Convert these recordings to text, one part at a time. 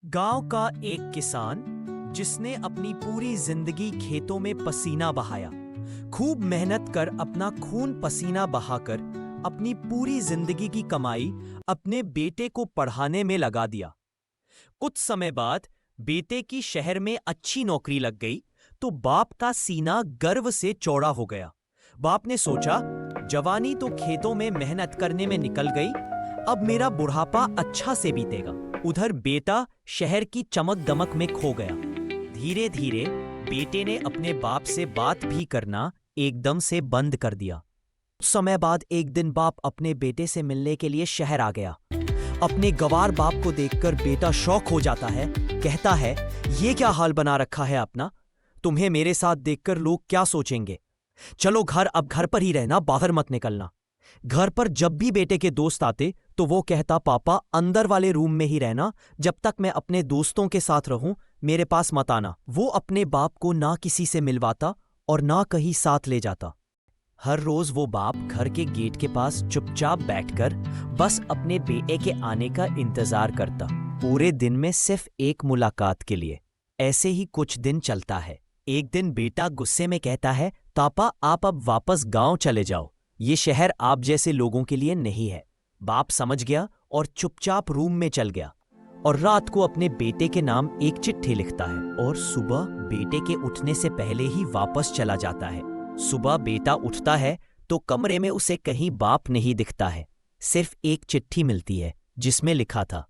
गांव का एक किसान जिसने अपनी पूरी जिंदगी खेतों में पसीना बहाया, खूब मेहनत कर अपना खून पसीना बहाकर अपनी पूरी जिंदगी की कमाई अपने बेटे को पढ़ाने में लगा दिया। कुछ समय बाद बेटे की शहर में अच्छी नौकरी लग गई तो बाप का सीना गर्व से चौड़ा हो गया। बाप ने सोचा, जवानी तो खेतों में मेहनत करने में निकल गई, अब मेरा बुढ़ापा अच्छा से बीतेगा। उधर बेटा शहर की चमक दमक में खो गया। धीरे धीरे बेटे ने अपने बाप से बात भी करना एकदम से बंद कर दिया। कुछ समय बाद एक दिन बाप अपने बेटे से मिलने के लिए शहर आ गया। अपने गवार बाप को देखकर बेटा शौक हो जाता है। कहता है, ये क्या हाल बना रखा है अपना, तुम्हें मेरे साथ देखकर लोग क्या सोचेंगे। चलो अब घर पर ही रहना, बाहर मत निकलना। घर पर जब भी बेटे के दोस्त आते तो वो कहता, पापा अंदर वाले रूम में ही रहना, जब तक मैं अपने दोस्तों के साथ रहूं मेरे पास मत आना। वो अपने बाप को ना किसी से मिलवाता और ना कहीं साथ ले जाता। हर रोज वो बाप घर के गेट के पास चुपचाप बैठकर बस अपने बेटे के आने का इंतजार करता, पूरे दिन में सिर्फ एक मुलाकात के लिए। ऐसे ही कुछ दिन चलता है। एक दिन बेटा गुस्से में कहता है, पापा आप अब वापस गांव चले जाओ, ये शहर आप जैसे लोगों के लिए नहीं है। बाप समझ गया और चुपचाप रूम में चल गया और रात को अपने बेटे के नाम एक चिट्ठी लिखता है और सुबह बेटे के उठने से पहले ही वापस चला जाता है। सुबह बेटा उठता है तो कमरे में उसे कहीं बाप नहीं दिखता है, सिर्फ एक चिट्ठी मिलती है जिसमें लिखा था,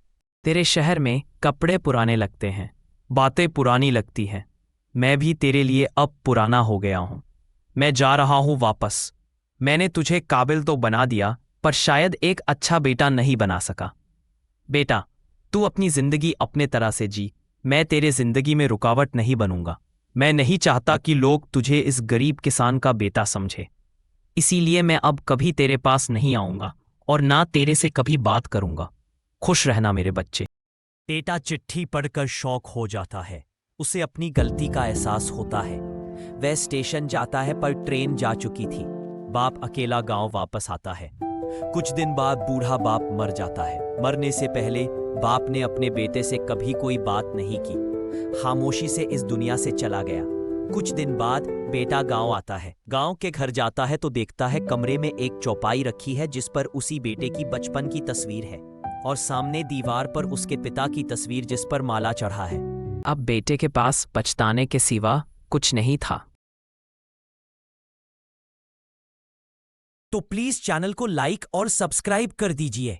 तेरे शहर में कपड़े पुराने लगते हैं, बातें पुरानी लगती हैं, मैं भी तेरे लिए अब पुराना हो गया हूं, मैं जा रहा हूं वापस। मैंने तुझे काबिल तो बना दिया पर शायद एक अच्छा बेटा नहीं बना सका। बेटा तू अपनी जिंदगी अपने तरह से जी, मैं तेरे जिंदगी में रुकावट नहीं बनूंगा। मैं नहीं चाहता कि लोग तुझे इस गरीब किसान का बेटा समझे, इसीलिए मैं अब कभी तेरे पास नहीं आऊंगा और ना तेरे से कभी बात करूंगा। खुश रहना मेरे बच्चे। बेटा चिट्ठी पढ़कर शौक हो जाता है। उसे अपनी गलती का एहसास होता है। वह स्टेशन जाता है पर ट्रेन जा चुकी थी। बाप अकेला गांव वापस आता है। कुछ दिन बाद बूढ़ा बाप मर जाता है। मरने से पहले बाप ने अपने बेटे से कभी कोई बात नहीं की, खामोशी से इस दुनिया से चला गया। कुछ दिन बाद बेटा गांव आता है। गांव के घर जाता है तो देखता है कमरे में एक चौपाई रखी है जिस पर उसी बेटे की बचपन की तस्वीर है और सामने दीवार पर उसके पिता की तस्वीर जिस पर माला चढ़ा है। अब बेटे के पास पछताने के सिवा कुछ नहीं था। तो प्लीज चैनल को लाइक और सब्सक्राइब कर दीजिए।